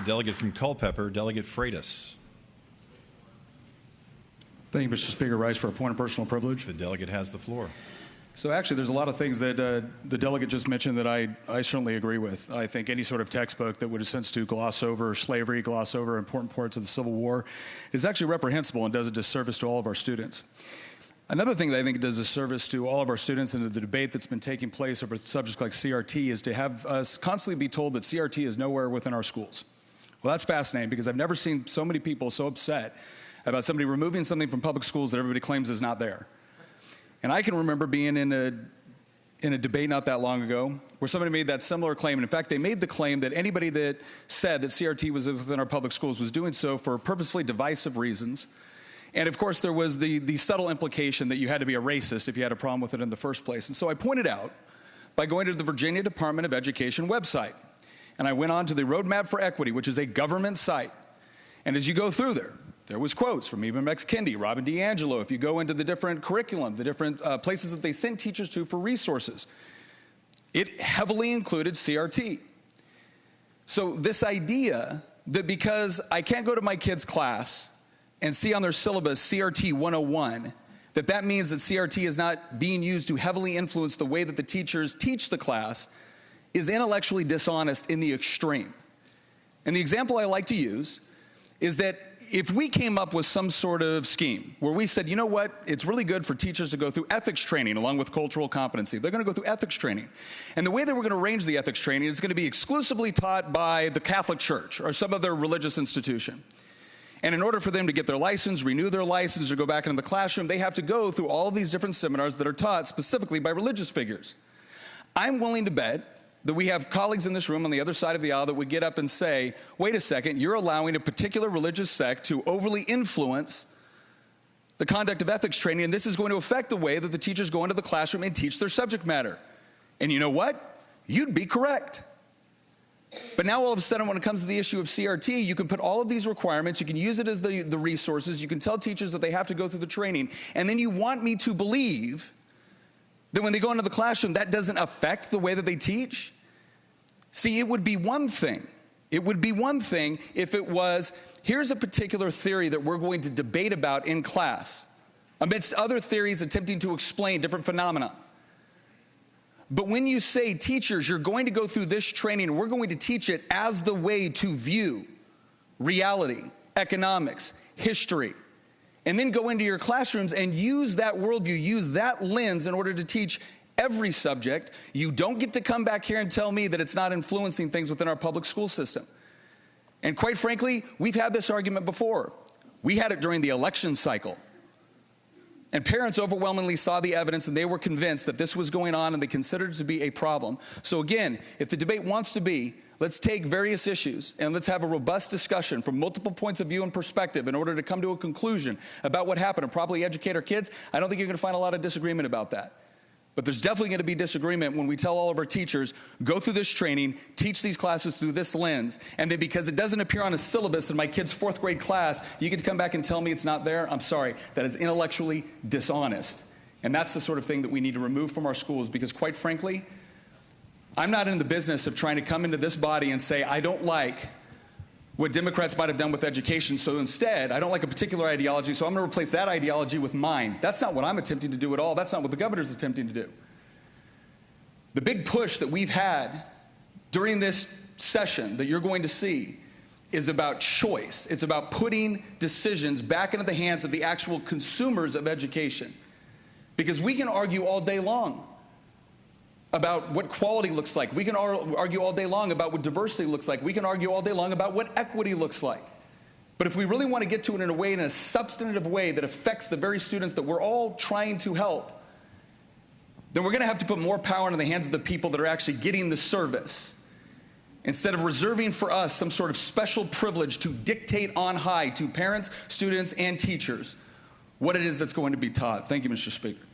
delegate from Culpeper, Delegate Freitas. Thank you, Mr. Speaker. Rise for a point of personal privilege. The delegate has the floor. So actually, there's a lot of things that the delegate just mentioned that I certainly agree with. I think any sort of textbook that would sense to gloss over slavery, gloss over important parts of the Civil War is actually reprehensible and does a disservice to all of our students. Another thing that I think does a service to all of our students and to the debate that's been taking place over subjects like CRT is to have us constantly be told that CRT is nowhere within our schools. Well, that's fascinating because I've never seen so many people so upset about somebody removing something from public schools that everybody claims is not there. And I can remember being in a debate not that long ago where somebody made that similar claim. And in fact, they made the claim that anybody that said that CRT was within our public schools was doing so for purposefully divisive reasons. And of course, there was the subtle implication that you had to be a racist if you had a problem with it in the first place. And so I pointed out by going to the Virginia Department of Education website. And I went on to the Roadmap for Equity, which is a government site. And as you go through there was quotes from Ibram X. Kendi, Robin DiAngelo. If you go into the different curriculum, the different places that they sent teachers to for resources, it heavily included CRT. So this idea that because I can't go to my kid's class and see on their syllabus CRT 101, that means that CRT is not being used to heavily influence the way that the teachers teach the class is intellectually dishonest in the extreme. And the example I like to use is that if we came up with some sort of scheme where we said, you know what, it's really good for teachers to go through ethics training along with cultural competency. They're going to go through ethics training. And the way that we're going to arrange the ethics training is going to be exclusively taught by the Catholic Church or some other religious institution. And in order for them to get their license, renew their license, or go back into the classroom, they have to go through all of these different seminars that are taught specifically by religious figures. I'm willing to bet that we have colleagues in this room on the other side of the aisle that would get up and say, wait a second, you're allowing a particular religious sect to overly influence the conduct of ethics training, and this is going to affect the way that the teachers go into the classroom and teach their subject matter. And you know what? You'd be correct. But now all of a sudden when it comes to the issue of CRT, you can put all of these requirements, you can use it as the resources, you can tell teachers that they have to go through the training, and then you want me to believe that when they go into the classroom, that doesn't affect the way that they teach? See, it would be one thing. It would be one thing if it was, here's a particular theory that we're going to debate about in class, amidst other theories attempting to explain different phenomena. But when you say, teachers, you're going to go through this training, and we're going to teach it as the way to view reality, economics, history, and then go into your classrooms and use that worldview, use that lens in order to teach every subject, you don't get to come back here and tell me that it's not influencing things within our public school system. And quite frankly, we've had this argument before. We had it during the election cycle. And parents overwhelmingly saw the evidence and they were convinced that this was going on and they considered it to be a problem. So again, if the debate wants to be, let's take various issues and let's have a robust discussion from multiple points of view and perspective in order to come to a conclusion about what happened and properly educate our kids, I don't think you're going to find a lot of disagreement about that. But there's definitely going to be disagreement when we tell all of our teachers, go through this training, teach these classes through this lens, and then because it doesn't appear on a syllabus in my kid's 4th grade class, you get to come back and tell me it's not there? I'm sorry. That is intellectually dishonest. And that's the sort of thing that we need to remove from our schools because, quite frankly, I'm not in the business of trying to come into this body and say, I don't like what Democrats might have done with education, so instead, I don't like a particular ideology, so I'm going to replace that ideology with mine. That's not what I'm attempting to do at all. That's not what the governor's attempting to do. The big push that we've had during this session that you're going to see is about choice. It's about putting decisions back into the hands of the actual consumers of education. Because we can argue all day long about what quality looks like. We can argue all day long about what diversity looks like. We can argue all day long about what equity looks like. But if we really want to get to it in a way, in a substantive way that affects the very students that we're all trying to help, then we're going to have to put more power into the hands of the people that are actually getting the service, instead of reserving for us some sort of special privilege to dictate on high to parents, students, and teachers what it is that's going to be taught. Thank you, Mr. Speaker.